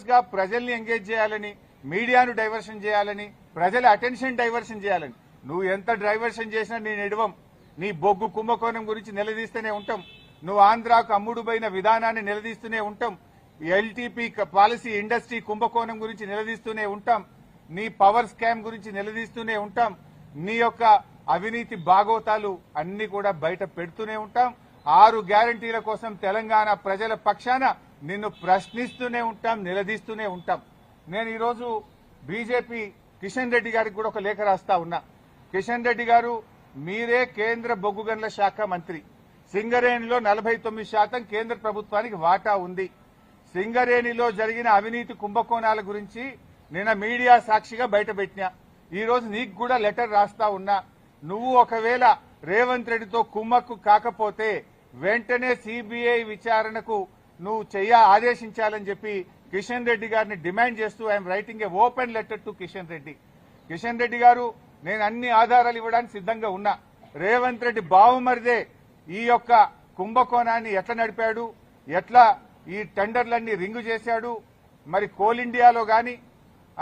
గా ప్రజల్ని ఎంగేజ్ చేయాలని, మీడియాను డైవర్షన్ చేయాలని, ప్రజల అటెన్షన్ డైవర్షన్ చేయాలని. నువ్వు ఎంత డైవర్షన్ చేసినా నేను ఎడవం. నీ బొగ్గు కుంభకోణం గురించి నిలదీస్తూనే ఉంటాం. నువ్వు ఆంధ్రాకు అమ్ముడుపోయిన విధానాన్ని నిలదీస్తూనే ఉంటాం. ఎల్టీపీ పాలసీ ఇండస్ట్రీ కుంభకోణం గురించి నిలదీస్తూనే ఉంటాం. నీ పవర్ స్కామ్ గురించి నిలదీస్తూనే ఉంటాం. నీ యొక్క అవినీతి బాగోతాలు అన్ని కూడా బయట పెడుతూనే ఉంటాం. 6 గ్యారంటీల కోసం తెలంగాణ ప్రజల పక్షాన నిన్ను ప్రశ్నిస్తూనే ఉంటాం, నిలదీస్తూనే ఉంటాం. నేను ఈరోజు బీజేపీ కిషన్ రెడ్డి గారికి కూడా ఒక లేఖ రాస్తా ఉన్నా. కిషన్ రెడ్డి గారు, మీరే కేంద్ర బొగ్గు గనుల శాఖ మంత్రి. సింగరేణిలో 49% కేంద్ర ప్రభుత్వానికి వాటా ఉంది. సింగరేణిలో జరిగిన అవినీతి కుంభకోణాల గురించి నిన్న మీడియా సాక్షిగా బయటపెట్టినా. ఈ రోజు నీకు కూడా లెటర్ రాస్తా ఉన్నా. నువ్వు ఒకవేళ రేవంత్ రెడ్డితో కుమ్మక్కు కాకపోతే వెంటనే సిబిఐ విచారణకు నువ్వు ఆదేశించాలని చెప్పి కిషన్ రెడ్డి గారిని డిమాండ్ చేస్తూ I'm writing A open letter to Kishan Reddy. Kishan Reddy గారు, నేను అన్ని ఆధారాలు ఇవ్వడానికి సిద్ధంగా ఉన్నా. రేవంత్ రెడ్డి బావుమరిదే ఈ యొక్క కుంభకోణాన్ని ఎట్లా నడిపాడు, ఎట్లా ఈ టెండర్లన్నీ రింగు చేశాడు, మరి కోల్ ఇండియాలో గాని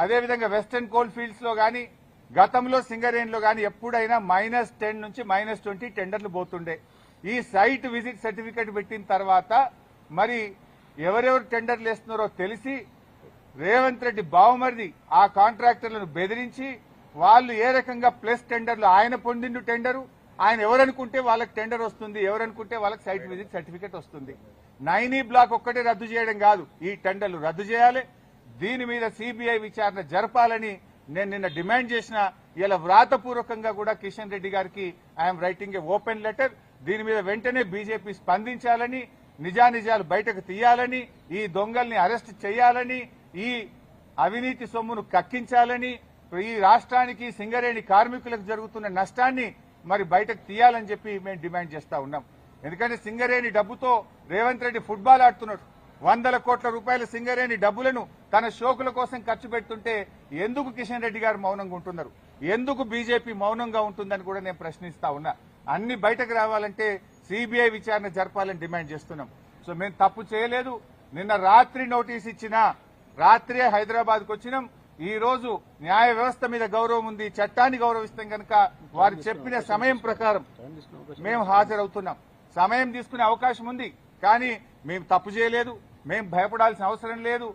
అదేవిధంగా వెస్టర్న్ కోల్ ఫీల్డ్స్ లో గాని గతంలో సింగరేణిలో గాని ఎప్పుడైనా -10 నుంచి -20 టెండర్లు పోతుండే. ఈ సైట్ విజిట్ సర్టిఫికేట్ పెట్టిన తర్వాత మరి ఎవరెవరు టెండర్లు వేస్తున్నారో తెలిసి రేవంత్ రెడ్డి బావుమరిది ఆ కాంట్రాక్టర్లను బెదిరించి వాళ్ళు ఏ రకంగా ప్లస్ టెండర్లు ఆయన పొందిండు టెండరు, ఆయన ఎవరనుకుంటే వాళ్ళకి టెండర్ వస్తుంది, ఎవరనుకుంటే వాళ్ళకి సైట్ విజిట్ సర్టిఫికేట్ వస్తుంది. 9E బ్లాక్ ఒక్కటే రద్దు చేయడం కాదు, ఈ టెండర్లు రద్దు చేయాలి. దీని మీద సిబిఐ విచారణ జరపాలని నేను నిన్న డిమాండ్ చేసిన. ఇలా వ్రాతపూర్వకంగా కూడా కిషన్ రెడ్డి గారికి I'm writing A open letter. దీని మీద వెంటనే బీజేపీ స్పందించాలని, నిజానిజాలు బయటకు తీయాలని, ఈ దొంగల్ని అరెస్ట్ చేయాలని, ఈ అవినీతి సొమ్మును కక్కించాలని, ఈ రాష్ట్రానికి సింగరేణి కార్మికులకు జరుగుతున్న నష్టాన్ని మరి బయటకు తీయాలని చెప్పి మేము డిమాండ్ చేస్తా ఉన్నాం. ఎందుకంటే సింగరేణి డబ్బుతో రేవంత్ రెడ్డి ఫుట్బాల్ ఆడుతున్నాడు. 100 కోట్ల రూపాయల సింగరేణి డబ్బులను తన షోకుల కోసం ఖర్చు పెడుతుంటే ఎందుకు కిషన్ రెడ్డి గారు మౌనంగా ఉంటున్నారు, ఎందుకు బీజేపీ మౌనంగా ఉంటుందని కూడా నేను ప్రశ్నిస్తా ఉన్నా. అన్ని బయటకు రావాలంటే సిబిఐ విచారణ జరపాలని డిమాండ్ చేస్తున్నాం. సో మేము తప్పు చేయలేదు. నిన్న రాత్రి నోటీస్ ఇచ్చినా, రాత్రే హైదరాబాద్కు వచ్చినాం. ఈ రోజు న్యాయ వ్యవస్థ మీద గౌరవం ఉంది, చట్టాన్ని గౌరవిస్తాం కనుక వారు చెప్పిన సమయం ప్రకారం మేము హాజరవుతున్నాం. సమయం తీసుకునే అవకాశం ఉంది, కానీ మేము తప్పు చేయలేదు, మేము భయపడాల్సిన అవసరం లేదు.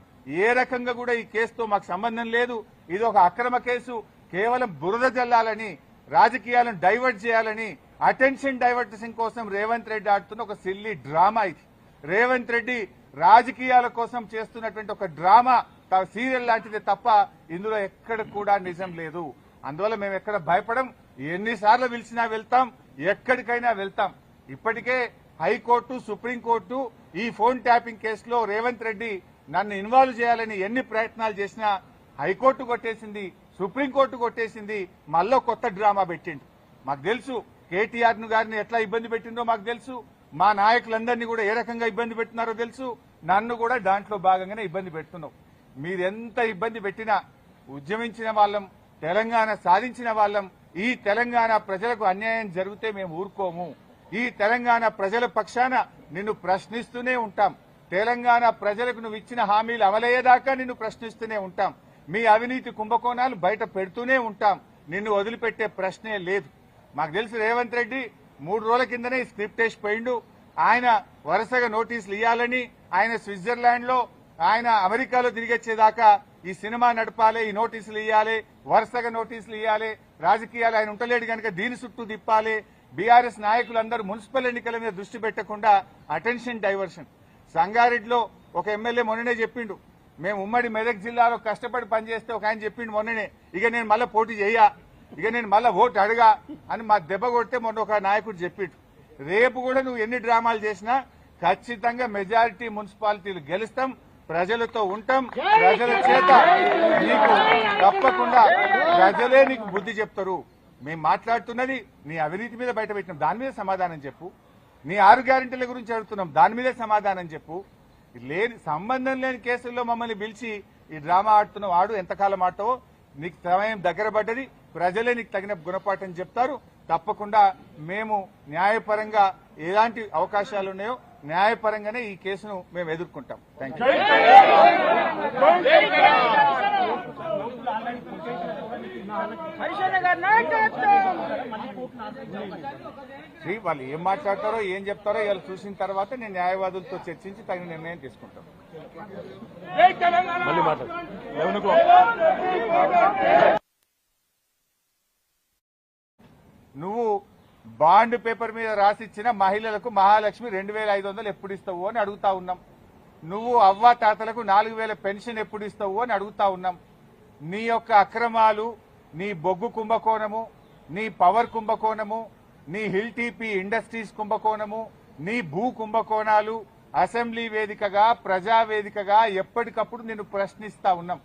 ఏ రకంగా కూడా ఈ కేసుతో మాకు సంబంధం లేదు. ఇది ఒక అక్రమ కేసు. కేవలం బురద జల్లాలని, రాజకీయాలను డైవర్ట్ చేయాలని, అటెన్షన్ డైవర్టేషన్ కోసం రేవంత్ రెడ్డి ఆడుతున్న ఒక సిల్లీ డ్రామా ఇది. రేవంత్ రెడ్డి రాజకీయాల కోసం చేస్తున్నటువంటి ఒక డ్రామా సీరియల్ లాంటిదే తప్ప ఇందులో ఎక్కడ కూడా నిజం లేదు. అందువల్ల మేము ఎక్కడ భయపడం. ఎన్నిసార్లు పిలిచినా వెళ్తాం, ఎక్కడికైనా వెళ్తాం. ఇప్పటికే హైకోర్టు, సుప్రీంకోర్టు ఈ ఫోన్ ట్యాపింగ్ కేసులో రేవంత్ రెడ్డి నన్ను ఇన్వాల్వ్ చేయాలని ఎన్ని ప్రయత్నాలు చేసినా హైకోర్టు కొట్టేసింది, సుప్రీంకోర్టు కొట్టేసింది. మళ్ళీ కొత్త డ్రామా పెట్టిండు. మాకు తెలుసు కేటీఆర్ గారిని ఎట్లా ఇబ్బంది పెట్టిందో మాకు తెలుసు. మా నాయకులందరినీ కూడా ఏ రకంగా ఇబ్బంది పెట్టినారో తెలుసు. నన్ను కూడా దాంట్లో భాగంగానే ఇబ్బంది పెడుతున్నావు. మీరెంత ఇబ్బంది పెట్టినా ఉద్యమించిన వాళ్ళం, తెలంగాణ సాధించిన వాళ్ళం. ఈ తెలంగాణ ప్రజలకు అన్యాయం జరిగితే మేము ఊరుకోము. ఈ తెలంగాణ ప్రజల పక్షాన నిన్ను ప్రశ్నిస్తూనే ఉంటాం. తెలంగాణ ప్రజలకు నువ్వు ఇచ్చిన హామీలు అమలయ్యేదాకా నిన్ను ప్రశ్నిస్తూనే ఉంటాం. మీ అవినీతి కుంభకోణాలు బయట పెడుతూనే ఉంటాం. నిన్ను వదిలిపెట్టే ప్రశ్నే లేదు. మాకు తెలుసు రేవంత్ రెడ్డి 3 రోజుల కిందనే స్క్రిప్ట్ వేసిపోయిండు. ఆయన వరుసగా నోటీసులు ఇవ్వాలని, ఆయన స్విట్జర్లాండ్ లో, ఆయన అమెరికాలో తిరిగొచ్చేదాకా ఈ సినిమా నడపాలి, ఈ నోటీసులు ఇవ్వాలి, వరుసగా నోటీసులు ఇవ్వాలి. రాజకీయాలు ఆయన ఉంటలేడు కనుక దీని చుట్టూ తిప్పాలి. బీఆర్ఎస్ నాయకులందరూ మున్సిపల్ ఎన్నికల మీద దృష్టి పెట్టకుండా అటెన్షన్ డైవర్షన్. సంగారెడ్డిలో ఒక ఎమ్మెల్యే మొన్ననే చెప్పిండు, మేము ఉమ్మడి మెదక్ జిల్లాలో కష్టపడి పనిచేస్తే ఒక ఆయన చెప్పిండు మొన్ననే, ఇక నేను మళ్ళీ పోటీ చెయ్యా, ఇక నేను మళ్ళీ ఓటు అడగా అని మా దెబ్బ కొడితే మొన్న ఒక నాయకుడు చెప్పిండు. రేపు కూడా నువ్వు ఎన్ని డ్రామాలు చేసినా ఖచ్చితంగా మెజారిటీ మున్సిపాలిటీలు గెలుస్తాం, ప్రజలతో ఉంటాం. ప్రజల చేత నీకు తప్పకుండా ప్రజలే నీకు బుద్ధి చెప్తారు. మేము మాట్లాడుతున్నది నీ అవినీతి మీద బయట పెట్టినాం, దాని మీద సమాధానం చెప్పు. నీ 6 గ్యారెంటీల గురించి అడుగుతున్నాం, దాని మీదే సమాధానం చెప్పు. సంబంధం లేని కేసుల్లో మమ్మల్ని పిలిచి ఈ డ్రామా ఆడుతున్న వాడు ఎంతకాలం ఆడతావో నీకు సమయం దగ్గర పడ్డది. ప్రజలే నీకు తగిన గుణపాఠం చెప్తారు. తప్పకుండా మేము న్యాయపరంగా ఎలాంటి అవకాశాలు ఉన్నాయో న్యాయపరంగానే ఈ కేసును మేము ఎదుర్కొంటాం. Thank you. వాళ్ళు ఏం మాట్లాడతారో ఏం చెప్తారో ఇవాళ చూసిన తర్వాత నేను న్యాయవాదులతో చర్చించి తగిన నిర్ణయం తీసుకుంటాను. నువ్వు బాండ్ పేపర్ మీద రాసిచ్చిన మహిళలకు మహాలక్ష్మి 2,500 ఎప్పుడు ఇస్తావు అని అడుగుతా ఉన్నాం. నువ్వు అవ్వ తాతలకు 4,000 పెన్షన్ ఎప్పుడు ఇస్తావు అని అడుగుతా ఉన్నాం. నీ యొక్క అక్రమాలు, నీ బొగ్గు కుంభకోణము, నీ పవర్ కుంభకోణము, నీ హిల్ టీపీ ఇండస్ట్రీస్ కుంభకోణము, నీ భూ కుంభకోణాలు అసెంబ్లీ వేదికగా ప్రజావేదికగా ఎప్పటికప్పుడు నిన్ను ప్రశ్నిస్తా ఉన్నాం.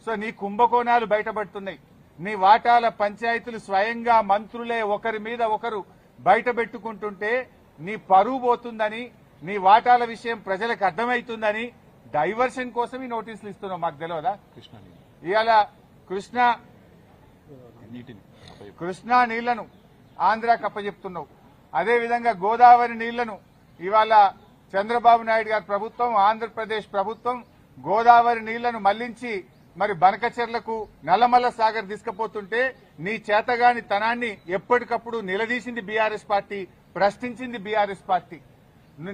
సో నీ కుంభకోణాలు బయటపడుతున్నాయి. నీ వాటాల పంచాయతీలు స్వయంగా మంత్రులే ఒకరి మీద ఒకరు బయట పెట్టుకుంటుంటే నీ పరువు పోతుందని, నీ వాటాల విషయం ప్రజలకు అర్థమవుతుందని డైవర్షన్ కోసం ఈ నోటీసులు ఇస్తున్నావు. మాకు తెలియదా? ఇవాళ కృష్ణా నీళ్లను ఆంధ్రాకి అప్పచెప్తున్నావు. అదేవిధంగా గోదావరి నీళ్లను ఇవాళ చంద్రబాబు నాయుడు గారి ప్రభుత్వం, ఆంధ్రప్రదేశ్ ప్రభుత్వం గోదావరి నీళ్లను మళ్లించి మరి బనకచెర్లకు నల్లమల్ల సాగర్ తీసుకుపోతుంటే నీ చేతగాని తనాన్ని ఎప్పటికప్పుడు నిలదీసింది బీఆర్ఎస్ పార్టీ, ప్రశ్నించింది బీఆర్ఎస్ పార్టీ,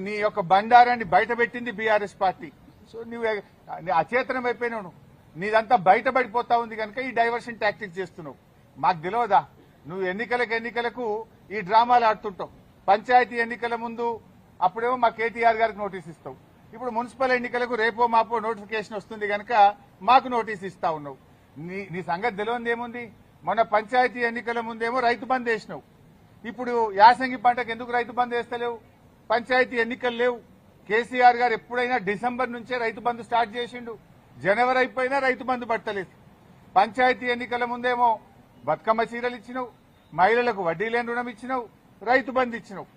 నీ యొక్క బండారాన్ని బయటపెట్టింది బీఆర్ఎస్ పార్టీ. సో నువ్వు అచేతనం అయిపోయినావు. నీదంతా బయటపడిపోతా ఉంది కనుక ఈ డైవర్షన్ టాక్టిక్స్ చేస్తున్నావు. మాకు తెలియదా? నువ్వు ఎన్నికలకు ఈ డ్రామాలు ఆడుతుంటావు. పంచాయతీ ఎన్నికల ముందు అప్పుడేమో మా కేటీఆర్ గారికి నోటీస్ ఇస్తావు. ఇప్పుడు మున్సిపల్ ఎన్నికలకు రేపో మాపో నోటిఫికేషన్ వస్తుంది కనుక మాకు నోటీస్ ఇస్తా ఉన్నావు. నీ సంగతి తెలియదు ఏముంది? మొన్న పంచాయతీ ఎన్నికల ముందేమో రైతు బంద్ వేసినావు. ఇప్పుడు యాసంగి పంటకు ఎందుకు రైతు బంద్ వేస్తలేవు? పంచాయతీ ఎన్నికలు లేవు. కేసీఆర్ గారు ఎప్పుడైనా డిసెంబర్ నుంచే రైతు బంద్ స్టార్ట్ చేసిండు. జనవరి అయిపోయినా రైతు బంద్ పట్టలేదు. పంచాయతీ ఎన్నికల ముందేమో బతుకమ్మ చీరలు ఇచ్చినావు, మహిళలకు వడ్డీ లేని రుణం ఇచ్చినావు, రైతు బంద్ ఇచ్చినావు.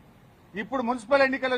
ఇప్పుడు మున్సిపల్ ఎన్నికలు